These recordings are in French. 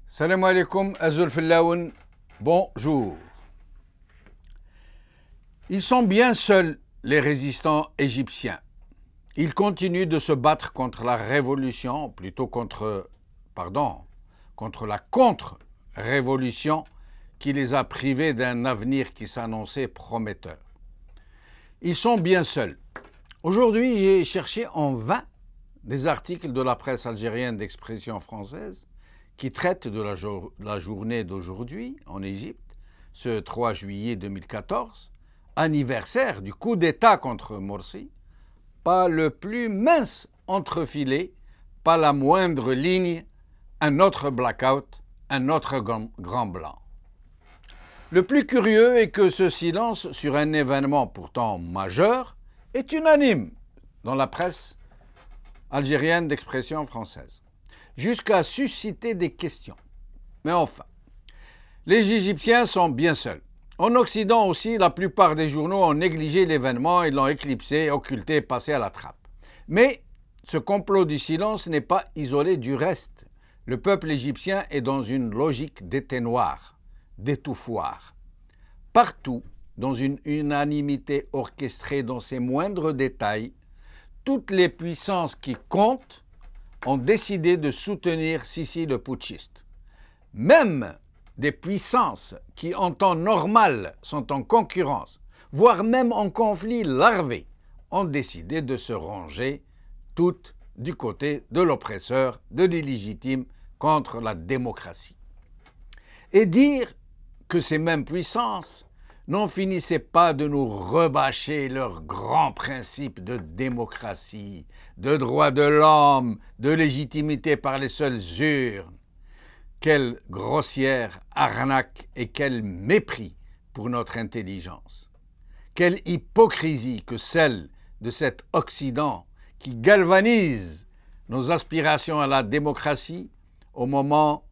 Salam alaikum, Azul Fillaoun, bonjour. Ils sont bien seuls, les résistants égyptiens. Ils continuent de se battre contre la révolution, plutôt contre la contre-révolution qui les a privés d'un avenir qui s'annonçait prometteur. Ils sont bien seuls. Aujourd'hui, j'ai cherché en vain des articles de la presse algérienne d'expression française qui traite de la journée d'aujourd'hui en Égypte, ce 3 juillet 2014, anniversaire du coup d'État contre Morsi, pas le plus mince entrefilé, pas la moindre ligne, un autre blackout, un autre grand blanc. Le plus curieux est que ce silence sur un événement pourtant majeur est unanime dans la presse algérienne d'expression française, jusqu'à susciter des questions. Mais enfin, les Égyptiens sont bien seuls. En Occident aussi, la plupart des journaux ont négligé l'événement et l'ont éclipsé, occulté, passé à la trappe. Mais ce complot du silence n'est pas isolé du reste. Le peuple égyptien est dans une logique d'éteignoir, d'étouffoir. Partout, dans une unanimité orchestrée dans ses moindres détails, toutes les puissances qui comptent ont décidé de soutenir Sisi le putschiste. Même des puissances qui en temps normal sont en concurrence, voire même en conflit larvé, ont décidé de se ranger toutes du côté de l'oppresseur, de l'illégitime, contre la démocratie. Et dire que ces mêmes puissances n'en finissaient pas de nous rebâcher leurs grands principes de démocratie, de droits de l'homme, de légitimité par les seules urnes. Quelle grossière arnaque et quel mépris pour notre intelligence. Quelle hypocrisie que celle de cet Occident qui galvanise nos aspirations à la démocratie au moment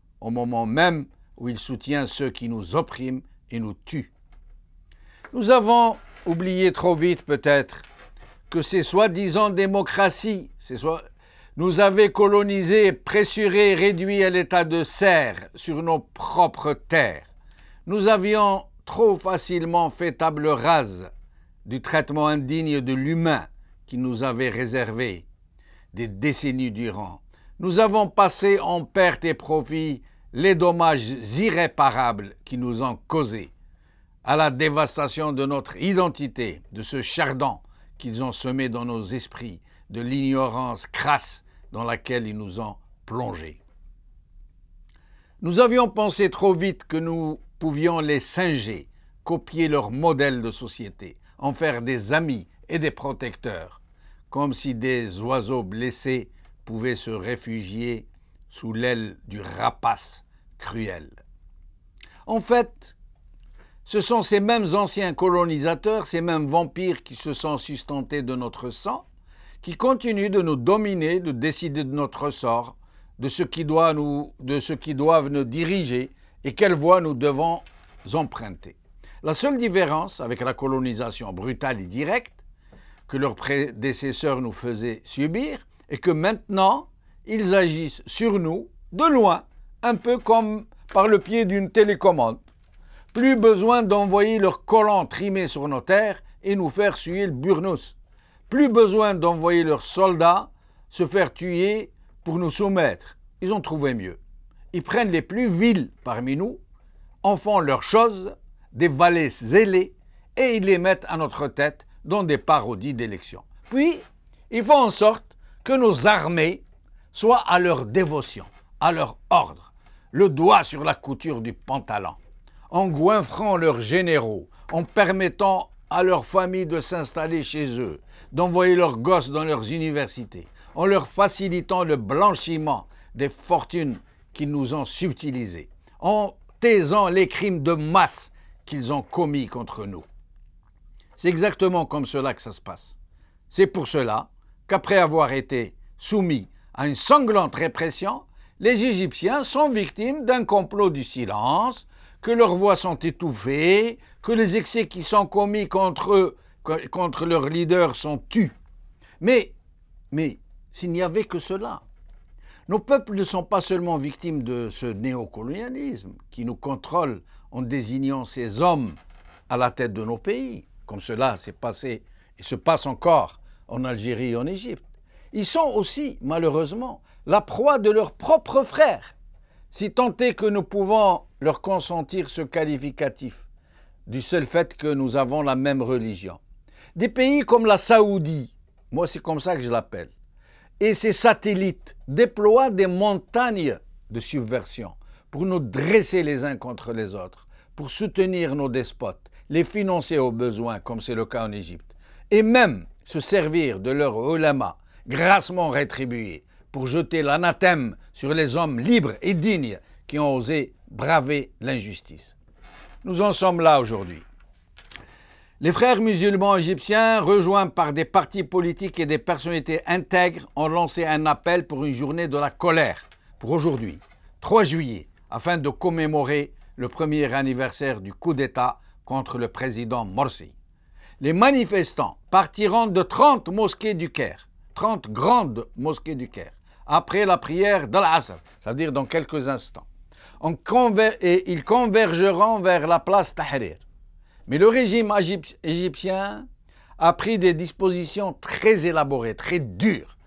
même où il soutient ceux qui nous oppriment et nous tuent. Nous avons oublié trop vite peut-être que ces soi-disant démocraties nous avaient colonisés, pressurés, réduits à l'état de serfs sur nos propres terres. Nous avions trop facilement fait table rase du traitement indigne de l'humain qui nous avait réservé des décennies durant. Nous avons passé en perte et profit les dommages irréparables qui nous ont causés, à la dévastation de notre identité, de ce chardon qu'ils ont semé dans nos esprits, de l'ignorance crasse dans laquelle ils nous ont plongés. Nous avions pensé trop vite que nous pouvions les singer, copier leur modèle de société, en faire des amis et des protecteurs, comme si des oiseaux blessés pouvaient se réfugier sous l'aile du rapace cruel. En fait, ce sont ces mêmes anciens colonisateurs, ces mêmes vampires qui se sont sustentés de notre sang, qui continuent de nous dominer, de décider de notre sort, de ce qui doivent nous diriger et quelle voie nous devons emprunter. La seule différence avec la colonisation brutale et directe que leurs prédécesseurs nous faisaient subir est que maintenant, ils agissent sur nous, de loin, un peu comme par le pied d'une télécommande. Plus besoin d'envoyer leurs colons trimés sur nos terres et nous faire suer le burnous. Plus besoin d'envoyer leurs soldats se faire tuer pour nous soumettre. Ils ont trouvé mieux. Ils prennent les plus vils parmi nous, en font leurs choses, des valets zélés, et ils les mettent à notre tête dans des parodies d'élections. Puis, ils font en sorte que nos armées soient à leur dévotion, à leur ordre, le doigt sur la couture du pantalon, en goinfrant leurs généraux, en permettant à leurs familles de s'installer chez eux, d'envoyer leurs gosses dans leurs universités, en leur facilitant le blanchiment des fortunes qu'ils nous ont subtilisées, en taisant les crimes de masse qu'ils ont commis contre nous. C'est exactement comme cela que ça se passe. C'est pour cela qu'après avoir été soumis à une sanglante répression, les Égyptiens sont victimes d'un complot du silence, que leurs voix sont étouffées, que les excès qui sont commis contre eux, contre leurs leaders sont tus. Mais s'il n'y avait que cela, nos peuples ne sont pas seulement victimes de ce néocolonialisme qui nous contrôle en désignant ces hommes à la tête de nos pays, comme cela s'est passé et se passe encore en Algérie et en Égypte. Ils sont aussi, malheureusement, la proie de leurs propres frères, si tant est que nous pouvons leur consentir ce qualificatif, du seul fait que nous avons la même religion. Des pays comme la Saoudie, moi c'est comme ça que je l'appelle, et ses satellites déploient des montagnes de subversion pour nous dresser les uns contre les autres, pour soutenir nos despotes, les financer au besoin, comme c'est le cas en Égypte, et même se servir de leur ulama, grassement rétribués, pour jeter l'anathème sur les hommes libres et dignes qui ont osé braver l'injustice. Nous en sommes là aujourd'hui. Les frères musulmans égyptiens, rejoints par des partis politiques et des personnalités intègres, ont lancé un appel pour une journée de la colère, pour aujourd'hui, 3 juillet, afin de commémorer le premier anniversaire du coup d'État contre le président Morsi. Les manifestants partiront de 30 mosquées du Caire, 30 grandes mosquées du Caire, après la prière d'Al-Asr, c'est-à-dire dans quelques instants. Et ils convergeront vers la place Tahrir. Mais le régime égyptien a pris des dispositions très élaborées, très dures,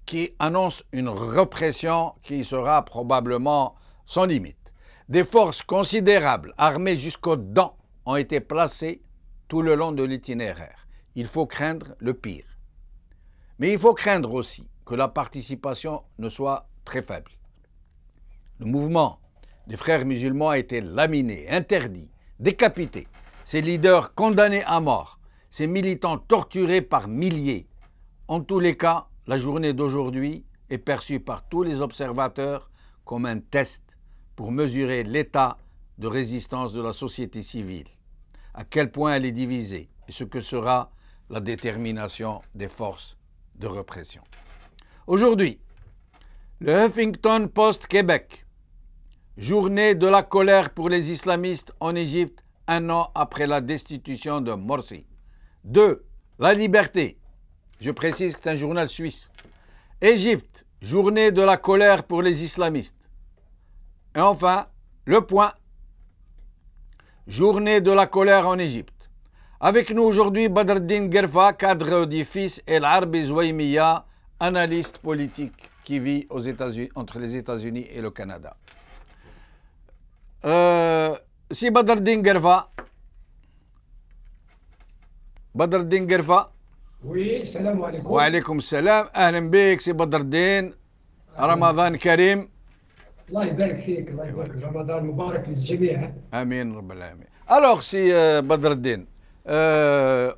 qui annoncent une répression qui sera probablement sans limite. Des forces considérables, armées jusqu'aux dents, ont été placées tout le long de l'itinéraire. Il faut craindre le pire. Mais il faut craindre aussi que la participation ne soit très faible. Le mouvement des frères musulmans a été laminé, interdit, décapité. Ses leaders condamnés à mort, ses militants torturés par milliers. En tous les cas, la journée d'aujourd'hui est perçue par tous les observateurs comme un test pour mesurer l'état de résistance de la société civile, à quel point elle est divisée et ce que sera la détermination des forces de répression. Aujourd'hui, le Huffington Post Québec, journée de la colère pour les islamistes en Égypte, 1 an après la destitution de Morsi. 2. La Liberté, je précise que c'est un journal suisse. Égypte, journée de la colère pour les islamistes. Et enfin, Le Point, journée de la colère en Égypte. Avec nous aujourd'hui, Badreddine Guerfa, cadre du fils El Arbi Zouaïmiya, analyste politique qui vit aux États-Unis, entre les États-Unis et le Canada. Si Badreddine Guerfa. Badreddine Guerfa. Oui, salam alaikum. Wa alaikum salam. Ahlan bik, si Badreddine. Ramadan Karim. الله يبارك فيك، الله يبارك فيك. رمضان مبارك للجميع. Amin, Rabbal Alamin. Alors, si Badreddine,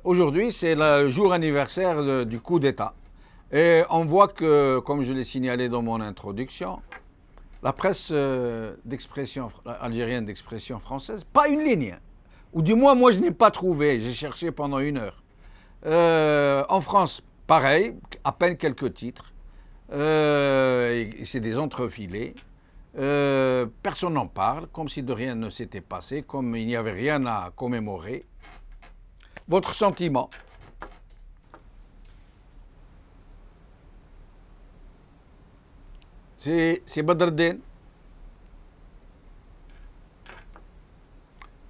aujourd'hui, c'est le jour anniversaire du coup d'État. Et on voit que, comme je l'ai signalé dans mon introduction, la presse d'expression algérienne d'expression française, pas une ligne, ou du moins moi je n'ai pas trouvé, j'ai cherché pendant 1 heure. En France, pareil, à peine quelques titres, c'est des entrefilés, personne n'en parle, comme si de rien ne s'était passé, comme il n'y avait rien à commémorer. Votre sentiment? C'est Badreddine.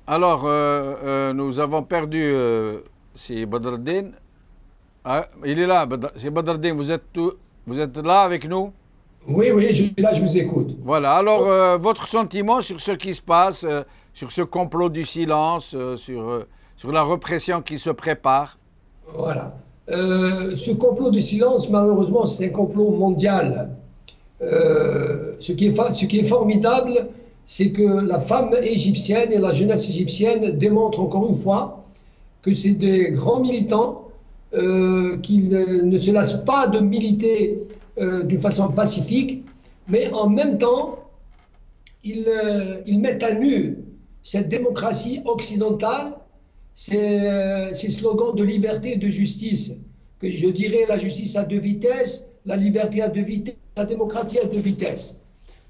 Alors, nous avons perdu c'est Badreddine. Ah, il est là, c'est Badreddine, vous êtes là avec nous? Oui, oui, je suis là, je vous écoute. Voilà, alors votre sentiment sur ce qui se passe, sur ce complot du silence, sur la répression qui se prépare? Voilà. Ce complot du silence, malheureusement, c'est un complot mondial. Ce qui est formidable, c'est que la femme égyptienne et la jeunesse égyptienne démontrent encore une fois que c'est des grands militants qui ne se lassent pas de militer d'une façon pacifique, mais en même temps, ils mettent à nu cette démocratie occidentale, ces slogans de liberté et de justice, que je dirais la justice à deux vitesses, la liberté à deux vitesses, la démocratie à deux vitesses.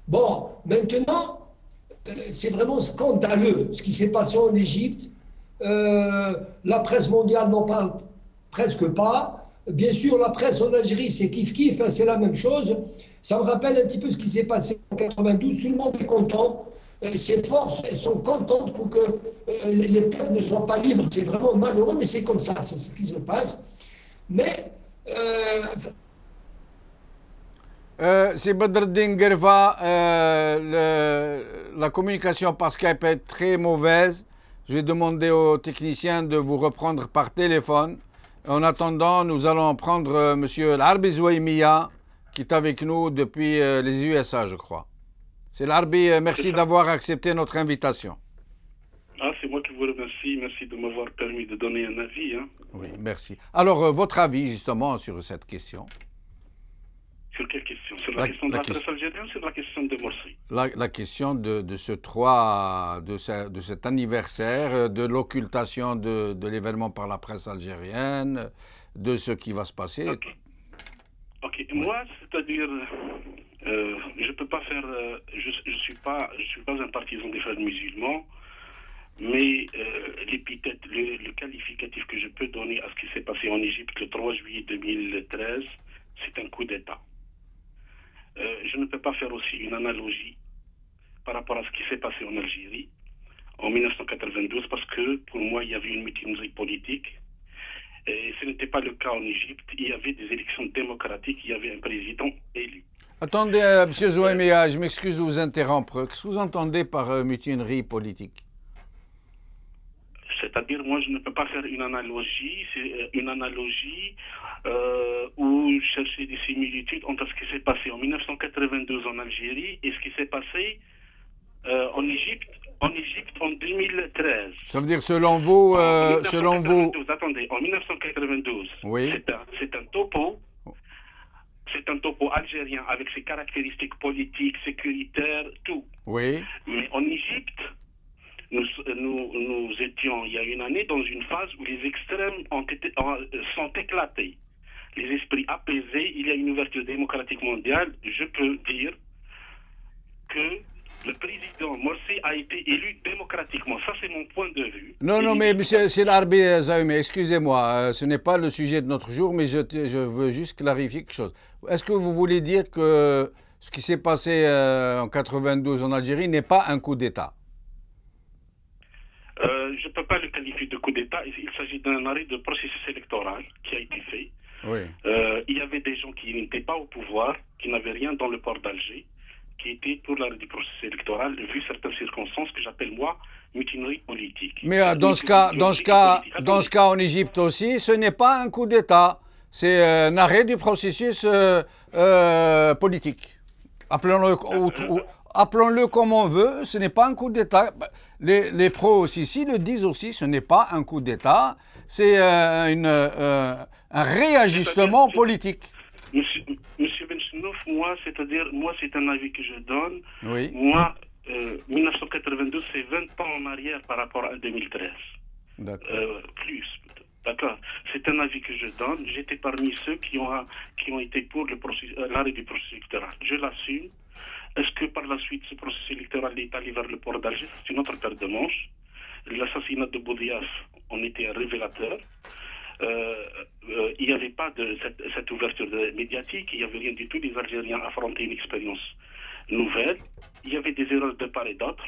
Bon, maintenant, c'est vraiment scandaleux ce qui s'est passé en Égypte. La presse mondiale n'en parle presque pas. Bien sûr, la presse en Algérie, c'est kiff-kiff, hein, c'est la même chose. Ça me rappelle un petit peu ce qui s'est passé en 92. Tout le monde est content. Ces forces, elles sont contentes pour que les peuples ne soient pas libres. C'est vraiment malheureux, mais c'est comme ça, c'est ce qui se passe. Mais C'est Badreddine Guerva, la communication par Skype est très mauvaise. Je vais demander aux techniciens de vous reprendre par téléphone. En attendant, nous allons prendre M. Larbi Zouaimia, qui est avec nous depuis les USA, je crois. C'est Larbi, merci d'avoir accepté notre invitation. Ah, c'est moi qui vous remercie. Merci de m'avoir permis de donner un avis. Hein. Oui, merci. Alors, votre avis, justement, sur cette question? Sur quelle question? Sur la question de la presse algérienne ou sur la question de Morsi? La question de cet anniversaire, de l'occultation de l'événement par la presse algérienne, de ce qui va se passer. Ok. Oui. Moi, c'est-à-dire, je peux pas faire, je suis pas un partisan des frères musulmans, mais l'épithète, le qualificatif que je peux donner à ce qui s'est passé en Égypte le 3 juillet 2013, c'est un coup d'État. Je ne peux pas faire aussi une analogie par rapport à ce qui s'est passé en Algérie en 1992 parce que pour moi il y avait une mutinerie politique et ce n'était pas le cas en Égypte. Il y avait des élections démocratiques, il y avait un président élu. Attendez, M. Zouaimia, je m'excuse de vous interrompre. Qu'est-ce que vous entendez par mutinerie politique? C'est-à-dire, moi, je ne peux pas faire une analogie. C'est une analogie ou chercher des similitudes entre ce qui s'est passé en 1992 en Algérie et ce qui s'est passé en Égypte en 2013. Ça veut dire, selon vous, Attendez, en 1992, oui. c'est un topo. C'est un topo algérien avec ses caractéristiques politiques, sécuritaires, tout. Oui. Mais en Égypte, nous étions, il y a une année, dans une phase où les extrêmes sont éclatés. Les esprits apaisés, il y a une ouverture démocratique mondiale. Je peux dire que le président Morsi a été élu démocratiquement. Ça, c'est mon point de vue. Non, mais M. Larbi Zouaimia, excusez-moi, ce n'est pas le sujet de notre jour, mais je veux juste clarifier quelque chose. Est-ce que vous voulez dire que ce qui s'est passé en 92 en Algérie n'est pas un coup d'État? Je ne peux pas le qualifier de coup d'État. Il s'agit d'un arrêt de processus électoral qui a été fait. Oui. Il y avait des gens qui n'étaient pas au pouvoir, qui n'avaient rien dans le port d'Alger, qui étaient pour l'arrêt du processus électoral, vu certaines circonstances que j'appelle, moi, mutinerie politique. Mais dans ce cas, en Égypte aussi, ce n'est pas un coup d'État. C'est un arrêt du processus politique. Appelons-le comme on veut, ce n'est pas un coup d'État. Les pro-Sisi le disent aussi, ce n'est pas un coup d'État, c'est un réajustement politique. Monsieur Benchenouf, moi, c'est un avis que je donne. Oui. Moi, 1992, c'est 20 ans en arrière par rapport à 2013. D'accord. Plus. D'accord. C'est un avis que je donne. J'étais parmi ceux qui ont été pour l'arrêt du processus électoral. Je l'assume. Est-ce que par la suite, ce processus électoral est allé vers le port d'Alger? C'est une autre paire de manches. L'assassinat de Boudiaf en était un révélateur. Il n'y avait pas de cette ouverture médiatique, il n'y avait rien du tout. Les Algériens affrontaient une expérience nouvelle. Il y avait des erreurs de part et d'autre.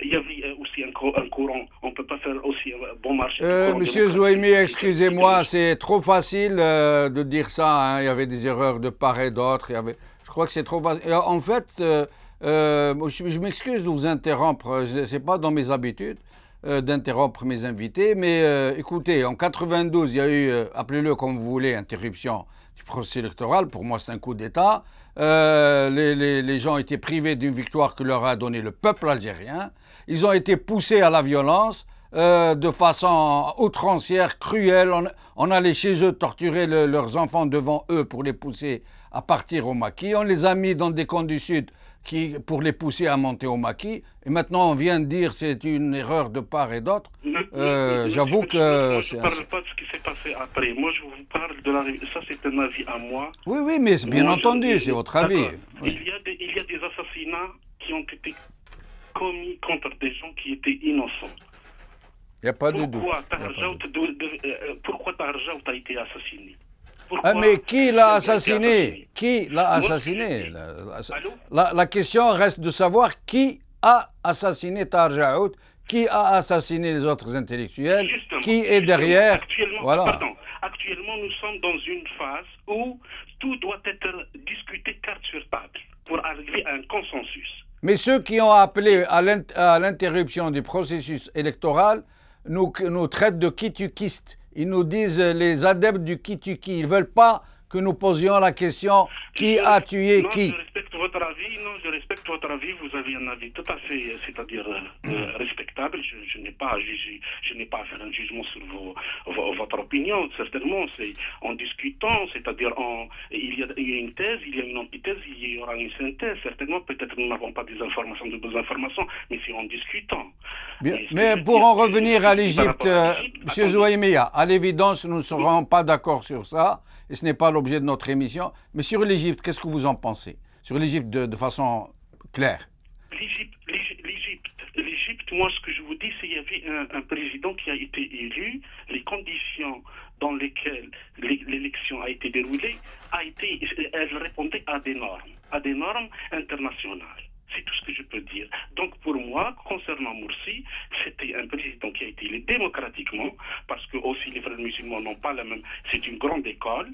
Il y avait aussi un courant, on ne peut pas faire aussi un bon marché. Monsieur Zouaimia, excusez-moi, c'est trop facile de dire ça. Hein. Il y avait des erreurs de part et d'autre. Je crois que c'est trop facile. En fait, Je m'excuse de vous interrompre, ce n'est pas dans mes habitudes d'interrompre mes invités, mais écoutez, en 92, il y a eu, appelez-le comme vous voulez, interruption du processus électoral. Pour moi, c'est un coup d'État. Les gens étaient privés d'une victoire que leur a donnée le peuple algérien. Ils ont été poussés à la violence de façon outrancière, cruelle. On allait chez eux torturer leurs enfants devant eux pour les pousser à partir au maquis. On les a mis dans des camps du Sud pour les pousser à monter au maquis. Et maintenant, on vient de dire que c'est une erreur de part et d'autre. J'avoue que... Je ne parle pas de ce qui s'est passé après. Moi, je vous parle de la... Ça, c'est un avis à moi. Oui, oui, mais bien entendu, c'est votre avis. Oui. Il y a des assassinats qui ont été commis contre des gens qui étaient innocents. Il n'y a pas de doute. Pourquoi Tarjaout a été assassiné? Mais qui l'a assassiné? Qui l'a assassiné? La question reste de savoir qui a assassiné Tarjaout, qui a assassiné les autres intellectuels, qui est derrière. Voilà. Actuellement, nous sommes dans une phase où tout doit être discuté carte sur table pour arriver à un consensus. Mais ceux qui ont appelé à l'interruption du processus électoral nous traitent de kitukistes. Ils nous disent les adeptes du kituki. Ils ne veulent pas que nous posions la question qui a tué qui. Je respecte votre avis. Non, je respecte votre avis. Vous avez un avis tout à fait, c'est-à-dire respectable. Je n'ai pas à juger, je n'ai pas à faire un jugement sur votre opinion. Certainement, c'est en discutant, c'est-à-dire il y a une thèse, il y a une antithèse, il y aura une synthèse. Certainement, peut-être nous n'avons pas des informations, de bonnes informations, mais c'est en discutant. Bien, mais pour en revenir à l'Égypte, M. Zouaïmia, à l'évidence, nous ne serons pas d'accord sur ça, et ce n'est pas l'objet de notre émission. Mais sur l'Égypte, qu'est-ce que vous en pensez? Sur l'Égypte de façon claire. L'Égypte, moi, ce que je vous dis, c'est qu'il y avait un président qui a été élu, les conditions dans lesquelles l'élection a été déroulée, elle répondait à des normes internationales. C'est tout ce que je peux dire. Donc pour moi, concernant Morsi, c'était un président qui a été élu démocratiquement, parce que aussi les frères musulmans n'ont pas la même... C'est une grande école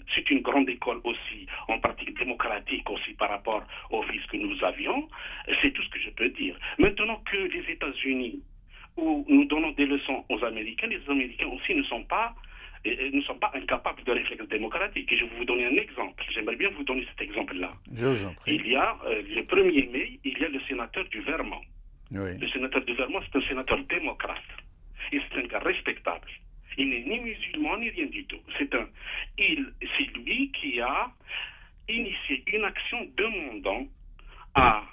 aussi en pratique démocratique aussi par rapport au fils que nous avions. C'est tout ce que je peux dire. Maintenant que les États-Unis, où nous donnons des leçons aux Américains, les Américains aussi ne sont pas incapables de réflexe démocratique. Et je vais vous donner un exemple. J'aimerais bien vous donner cet exemple-là. Je vous en prie. Il y a, le 1er mai, il y a le sénateur du Vermont. Oui. Le sénateur du Vermont, c'est un sénateur démocrate. Et c'est un gars respectable. Il n'est ni musulman, ni rien du tout. C'est lui qui a initié une action demandant à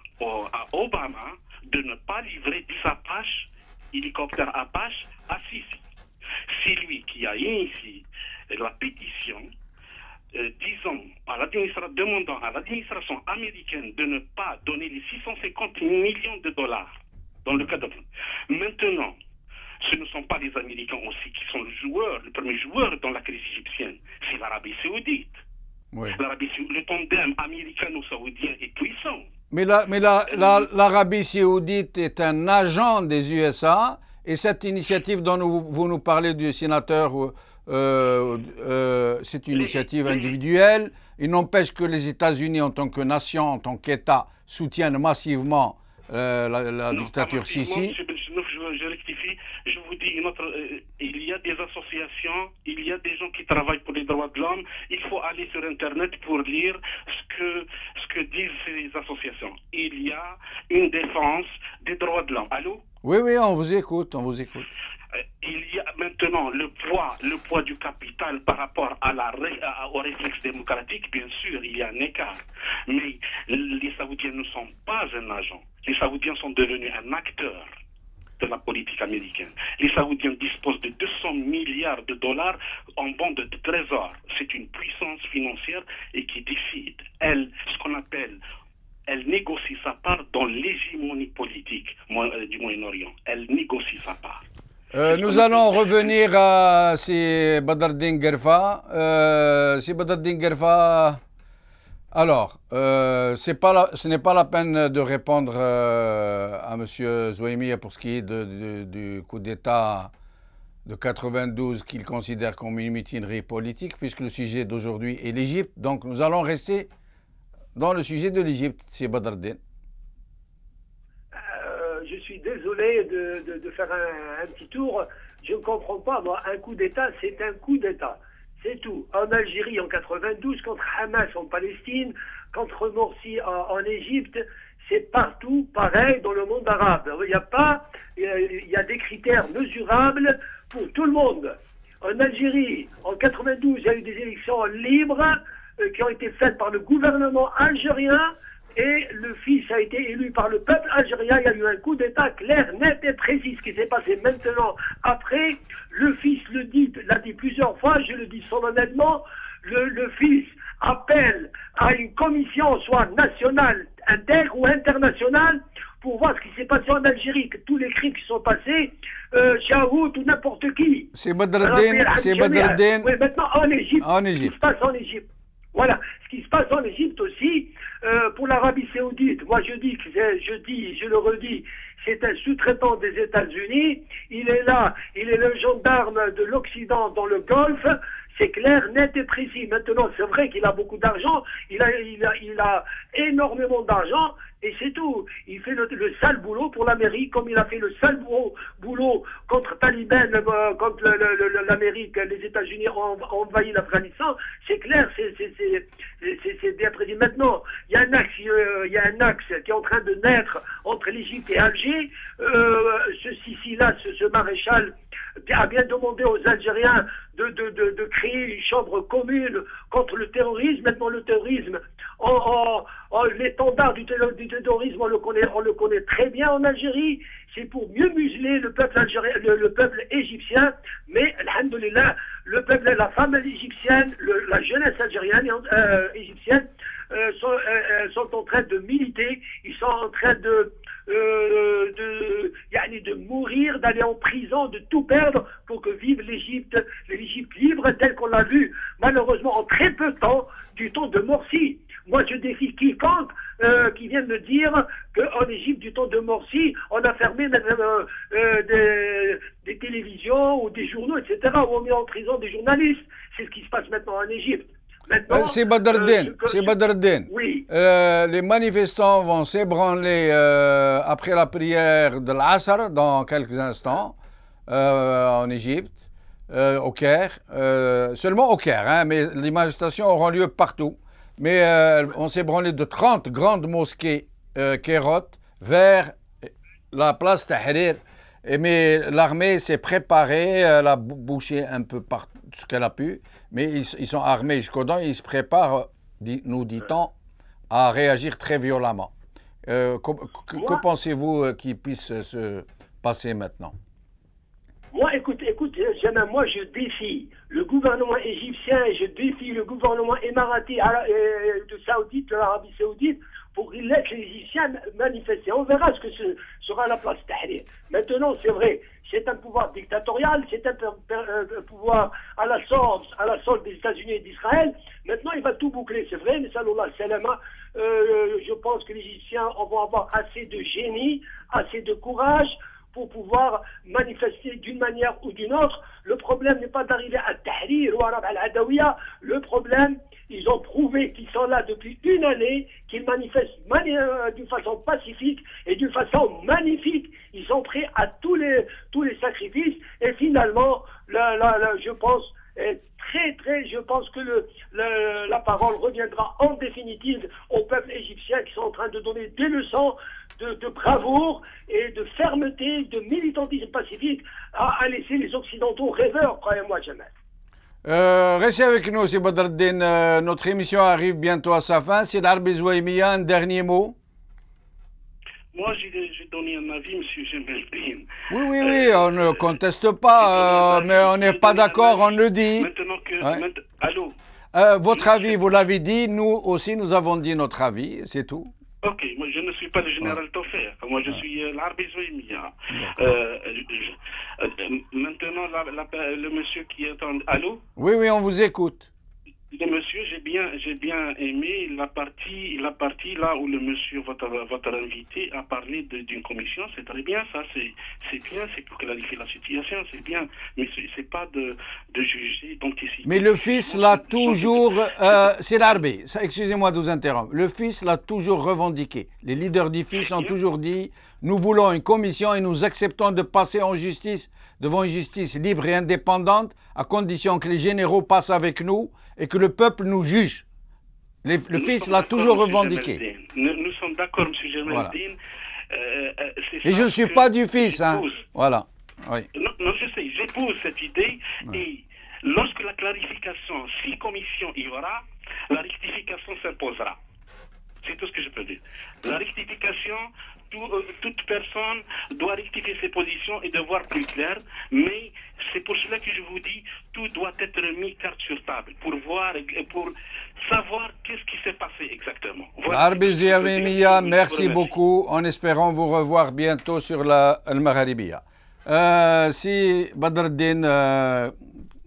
Obama de ne pas livrer des Apache, hélicoptères Apache, à Sisi. C'est lui qui a initié la pétition demandant à l'administration américaine de ne pas donner les 650 millions de dollars dans le cadre. Maintenant, ce ne sont pas les Américains aussi qui sont le premier joueur dans la crise égyptienne, c'est l'Arabie Saoudite. Oui. Le tandem américano-saoudien est puissant. Mais l'Arabie Saoudite est un agent des USA, et cette initiative dont vous nous parlez du sénateur, c'est une initiative individuelle. Il n'empêche que les États-Unis, en tant que nation, en tant qu'État, soutiennent massivement la dictature Sisi. Je rectifie, je vous dis il y a des associations, il y a des gens qui travaillent pour les droits de l'homme. Il faut aller sur Internet pour lire ce que disent ces associations. Il y a une défense des droits de l'homme. Allô? Oui, on vous écoute, Il y a maintenant le poids du capital par rapport au réflexe démocratique, bien sûr, il y a un écart. Mais les Saoudiens ne sont pas un agent. Les Saoudiens sont devenus un acteur de la politique américaine. Les Saoudiens disposent de 200 milliards de dollars en bons de trésor. C'est une puissance financière et qui décide. Elle négocie sa part dans l'hégémonie politique du Moyen-Orient. Elle négocie sa part. Nous allons revenir à Badreddine Guerfa. Badreddine Guerfa. Alors, ce n'est pas la peine de répondre à M. Zouaïmia pour ce qui est du coup d'État de 92 qu'il considère comme une mutinerie politique, puisque le sujet d'aujourd'hui est l'Égypte. Donc nous allons rester dans le sujet de l'Égypte, c'est Badreddine. suis désolé de faire un petit tour. Je ne comprends pas, moi, un coup d'État, c'est un coup d'État. C'est tout. En Algérie en 92, contre Hamas en Palestine, contre Morsi en Égypte, c'est partout pareil dans le monde arabe. Il y a des critères mesurables pour tout le monde. En Algérie, en 92, il y a eu des élections libres qui ont été faites par le gouvernement algérien et le fils a été élu par le peuple algérien. Il y a eu un coup d'État clair, net et précis. Ce qui s'est passé maintenant, après, le fils l'a dit plusieurs fois, je le dis solennellement, le fils appelle à une commission, soit nationale, interne ou internationale, pour voir ce qui s'est passé en Algérie, que tous les crimes qui sont passés, Chaout ou n'importe qui. C'est Badreddin. Oui, maintenant en Égypte. En Ce qui Égypte. se passe en Égypte. Voilà, ce qui se passe en Égypte aussi, pour l'Arabie Saoudite, moi je le redis, c'est un sous-traitant des États-Unis, il est là, il est le gendarme de l'Occident dans le Golfe, c'est clair, net et précis. Maintenant, c'est vrai qu'il a beaucoup d'argent, il a énormément d'argent, et c'est tout. Il fait le sale boulot pour l'Amérique, comme il a fait le sale boulot contre Taliban, contre l'Amérique, les États-Unis ont envahi l'Afghanistan. C'est clair, c'est bien précis. Maintenant, il y a un axe qui est en train de naître entre l'Égypte et Alger. Ce Sisi-là, ce maréchal, a bien demandé aux Algériens de créer une chambre commune contre le terrorisme. Maintenant, le terrorisme, l'étendard du terrorisme, on le connaît très bien en Algérie. C'est pour mieux museler le peuple algérien, le peuple égyptien. Mais, alhamdoulilah, le peuple, la femme égyptienne, la jeunesse algérienne égyptienne sont en train de militer. Ils sont en train de mourir, d'aller en prison, de tout perdre pour que vive l'Égypte libre telle qu'on l'a vu malheureusement en très peu de temps du temps de Morsi. Moi je défie quiconque qui vient me dire qu'en Égypte du temps de Morsi on a fermé des télévisions ou des journaux, etc., ou on met en prison des journalistes. C'est ce qui se passe maintenant en Égypte. C'est Badreddin. Oui. Les manifestants vont s'ébranler après la prière de l'Asr dans quelques instants en Égypte, au Caire. Seulement au Caire, hein, mais les manifestations auront lieu partout. Mais on s'est ébranlé de 30 grandes mosquées kairotes vers la place Tahrir. Mais l'armée s'est préparée, elle a bouché un peu par ce qu'elle a pu, mais ils sont armés jusqu'aux dents et ils se préparent, nous dit-on, à réagir très violemment. Que pensez-vous qu'il puisse se passer maintenant? Moi, écoute, moi je défie le gouvernement égyptien et je défie le gouvernement émirati de l'Arabie Saoudite pour qu'ils laissent les Égyptiens manifester. On verra ce que sera la place Tahrir. Maintenant, c'est vrai, c'est un pouvoir dictatorial, c'est un pouvoir à la solde des États-Unis et d'Israël. Maintenant, il va tout boucler, c'est vrai, mais sallallahu alayhi wa sallam, je pense que les Égyptiens vont avoir assez de génie, assez de courage pour pouvoir manifester d'une manière ou d'une autre. Le problème n'est pas d'arriver à Tahrir ou à al-Adawiya. Le problème, ils ont prouvé qu'ils sont là depuis une année, qu'ils manifestent d'une façon pacifique et d'une façon magnifique. Ils sont prêts à tous les sacrifices. Et finalement, je pense je pense que la parole reviendra en définitive au peuple égyptien qui sont en train de donner des leçons de bravoure et de fermeté, de militantisme pacifique à laisser les Occidentaux rêveurs, croyez-moi, jamais. Restez avec nous, c'est Badreddin. Notre émission arrive bientôt à sa fin. C'est Arbi Zouaimia, un dernier mot. Moi, j'ai donné un avis, M. Gemeldin. Oui, on ne conteste pas, mais on n'est pas d'accord, on le dit. Maintenant que... Ouais. Allô? Votre avis, vous l'avez dit, nous aussi, nous avons dit notre avis, c'est tout. Ok, moi je ne suis pas le général Toffer, moi je suis l'Arbi Zouaimia. Maintenant, le monsieur qui est en... Allô? Oui, on vous écoute. le monsieur, j'ai bien aimé la partie là où le monsieur, votre invité, a parlé d'une commission. C'est très bien, ça, c'est bien, c'est pour clarifier la situation, c'est bien. Mais c'est pas de juger, d'anticiper. Mais le fils l'a toujours, c'est l'Arbi, excusez-moi de vous interrompre, le fils l'a toujours revendiqué. Les leaders du fils ont toujours dit, nous voulons une commission et nous acceptons de passer en justice, devant une justice libre et indépendante, à condition que les généraux passent avec nous et que le peuple nous juge. Le fils l'a toujours revendiqué. Nous sommes d'accord, M. Germain. Voilà. Et je ne suis pas du fils, hein. Voilà. Oui. Non, je sais, j'épouse cette idée. Ouais. Et lorsque la clarification, si commission il y aura, la rectification s'imposera. C'est tout ce que je peux dire. La rectification, toute personne doit rectifier ses positions et de voir plus clair, mais c'est pour cela que je vous dis, tout doit être mis carte sur table pour voir, pour savoir qu'est-ce qui s'est passé exactement. Arbi Zouamia, merci beaucoup, en espérant vous revoir bientôt sur la Al-Magharibiya. Si Badreddine,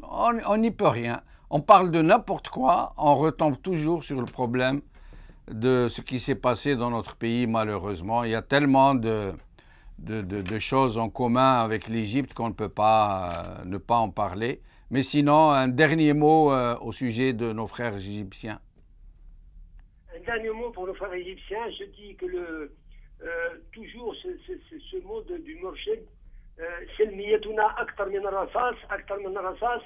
on n'y peut rien. On parle de n'importe quoi, on retombe toujours sur le problème de ce qui s'est passé dans notre pays, malheureusement. Il y a tellement de choses en commun avec l'Égypte qu'on ne peut pas ne pas en parler. Mais sinon, un dernier mot au sujet de nos frères égyptiens. Un dernier mot pour nos frères égyptiens. Je dis que toujours ce mot du Morchid, Selmiyatuna Aktar min Rasas,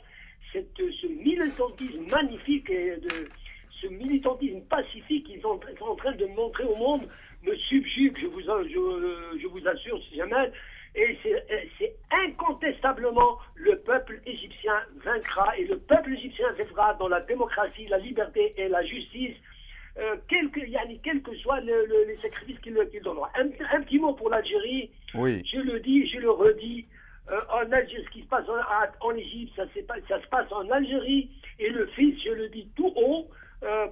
ce militantisme magnifique ce militantisme pacifique qu'ils sont en train de montrer au monde me subjugue, je vous assure, si jamais. Et c'est incontestablement le peuple égyptien vaincra et le peuple égyptien vivra dans la démocratie, la liberté et la justice, quels que soient les sacrifices qu'il donnera. Un petit mot pour l'Algérie. Oui. Je le dis, je le redis. En Algérie, ce qui se passe en Égypte, ça se passe en Algérie. Et le fils, je le dis tout haut,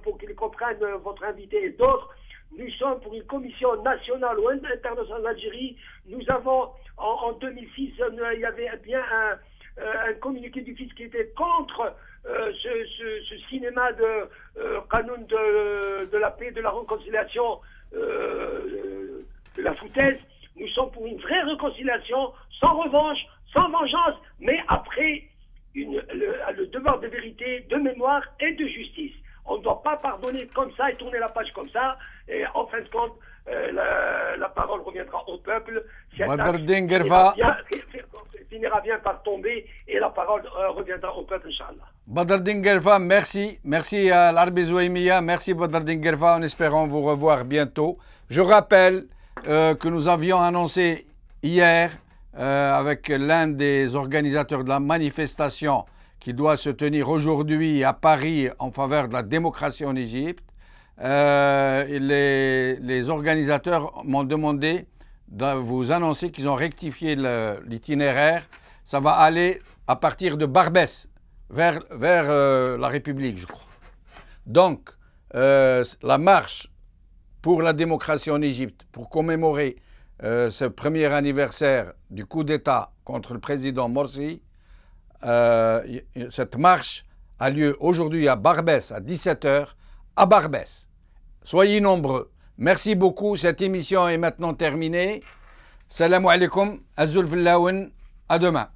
pour qu'ils comprennent, votre invité et d'autres, nous sommes pour une commission nationale ou internationale d'Algérie. Nous avons, en 2006, il y avait bien un communiqué du fils qui était contre ce cinéma de Qanoun de la paix, de la réconciliation, de la foutaise. Nous sommes pour une vraie réconciliation, sans revanche, sans vengeance, mais après le devoir de vérité, de mémoire et de justice. On ne doit pas pardonner comme ça et tourner la page comme ça. Et en fin de compte, la parole reviendra au peuple. Badreddine Guerfa finira bien par tomber et la parole reviendra au peuple, Inch'Allah. Badreddine Guerfa, merci. Merci à l'Arbi Zouamia. Merci Badreddine Guerfa, en espérant vous revoir bientôt. Je rappelle que nous avions annoncé hier avec l'un des organisateurs de la manifestation qui doit se tenir aujourd'hui à Paris en faveur de la démocratie en Égypte. Les organisateurs m'ont demandé de vous annoncer qu'ils ont rectifié l'itinéraire. Ça va aller à partir de Barbès vers la République, je crois. Donc, la marche pour la démocratie en Égypte, pour commémorer ce premier anniversaire du coup d'État contre le président Morsi, cette marche a lieu aujourd'hui à Barbès, à 17h, à Barbès. Soyez nombreux. Merci beaucoup. Cette émission est maintenant terminée. Salam alaikum. Azul Fillaoun. À demain.